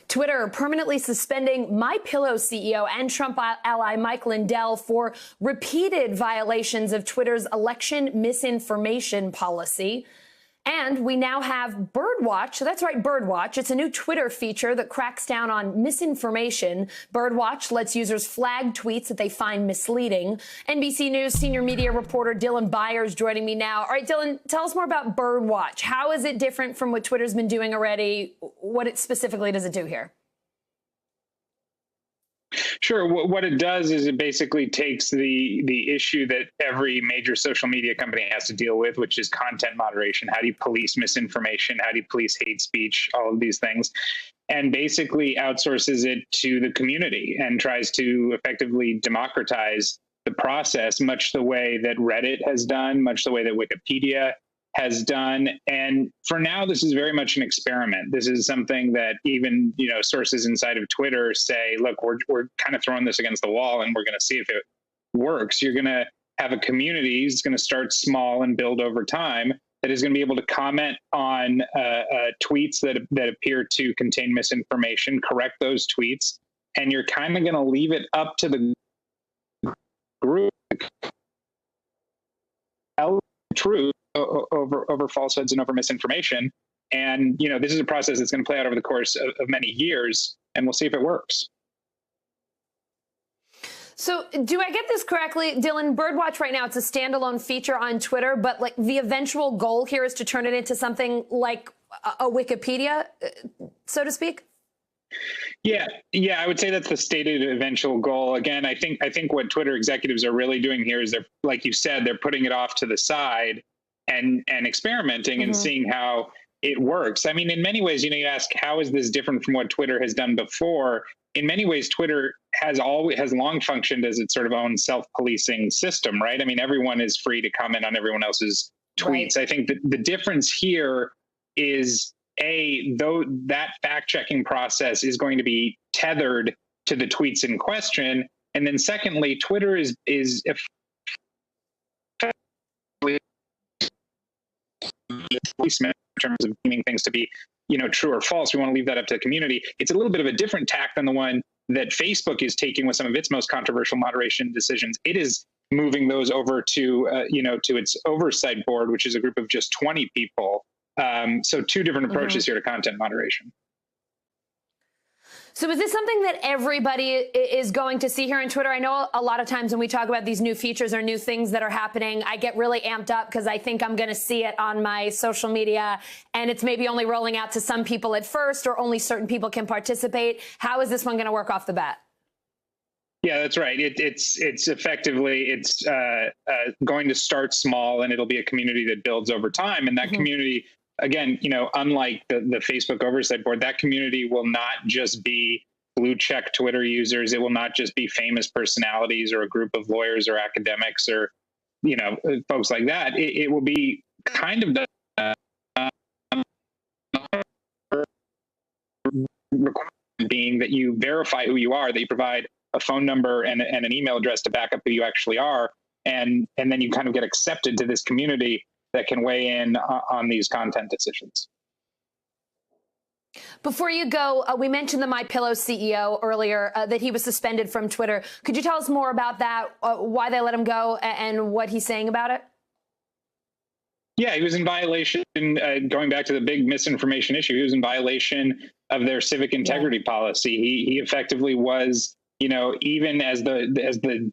Twitter permanently suspending MyPillow CEO and Trump ally Mike Lindell for repeated violations of Twitter's election misinformation policy. And we now have Birdwatch. That's right, Birdwatch. It's a new Twitter feature that cracks down on misinformation. Birdwatch lets users flag tweets that they find misleading. NBC News senior media reporter Dylan Byers joining me now. All right, Dylan, tell us more about Birdwatch. How is it different from what Twitter's been doing already? What specifically does it do here? Sure. What it does is it basically takes the issue that every major social media company has to deal with, which is content moderation. How do you police misinformation? How do you police hate speech? All of these things. And basically outsources it to the community and tries to effectively democratize the process, much the way that Reddit has done, much the way that Wikipedia has done. And for now, this is very much an experiment. This is something that even, sources inside of Twitter say, look, we're kind of throwing this against the wall and we're going to see if it works. You're going to have a community that's going to start small and build over time that is going to be able to comment on tweets that appear to contain misinformation, correct those tweets, and you're kind of going to leave it up to the group to tell the truth over falsehoods and over misinformation. And, this is a process that's going to play out over the course of many years, and we'll see if it works. So do I get this correctly, Dylan? Birdwatch right now, it's a standalone feature on Twitter, but like the eventual goal here is to turn it into something like a Wikipedia, so to speak? Yeah, I would say that's the stated eventual goal. Again, I think what Twitter executives are really doing here is they're, like you said, they're putting it off to the side and experimenting and seeing how it works. I mean, in many ways, you ask, how is this different from what Twitter has done before? In many ways, Twitter has long functioned as its sort of own self-policing system, right? I mean, everyone is free to comment on everyone else's tweets. Right. I think that the difference here is, though that fact-checking process is going to be tethered to the tweets in question, and then secondly, Twitter is policeman in terms of deeming things to be, true or false. We want to leave that up to the community. It's a little bit of a different tack than the one that Facebook is taking with some of its most controversial moderation decisions. It is moving those over to, to its oversight board, which is a group of just 20 people. So two different approaches here to content moderation. So is this something that everybody is going to see here on Twitter? I know a lot of times when we talk about these new features or new things that are happening, I get really amped up because I think I'm going to see it on my social media, and it's maybe only rolling out to some people at first, or only certain people can participate. How is this one going to work off the bat? Yeah, that's right. It's effectively going to start small, and it'll be a community that builds over time, and that community. Again, unlike the Facebook oversight board, that community will not just be blue check Twitter users. It will not just be famous personalities or a group of lawyers or academics or, folks like that. It will be kind of being that you verify who you are, that you provide a phone number and an email address to back up who you actually are. And then you kind of get accepted to this community that can weigh in on these content decisions. Before you go, we mentioned the MyPillow CEO earlier, that he was suspended from Twitter. Could you tell us more about that, why they let him go, and what he's saying about it? Yeah, he was in violation, going back to the big misinformation issue, he was in violation of their civic integrity policy. He effectively was, even as the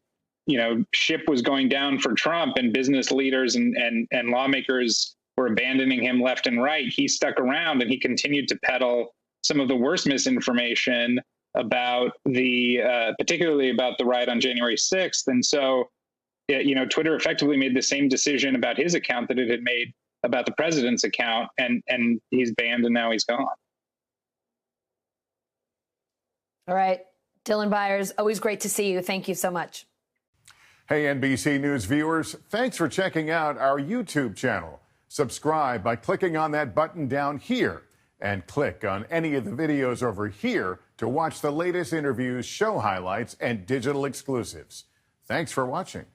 ship was going down for Trump and business leaders and lawmakers were abandoning him left and right, he stuck around and he continued to peddle some of the worst misinformation about particularly about the riot on January 6th. And so, Twitter effectively made the same decision about his account that it had made about the president's account, and he's banned and now he's gone. All right. Dylan Byers, always great to see you. Thank you so much. Hey, NBC News viewers, thanks for checking out our YouTube channel. Subscribe by clicking on that button down here and click on any of the videos over here to watch the latest interviews, show highlights, and digital exclusives. Thanks for watching.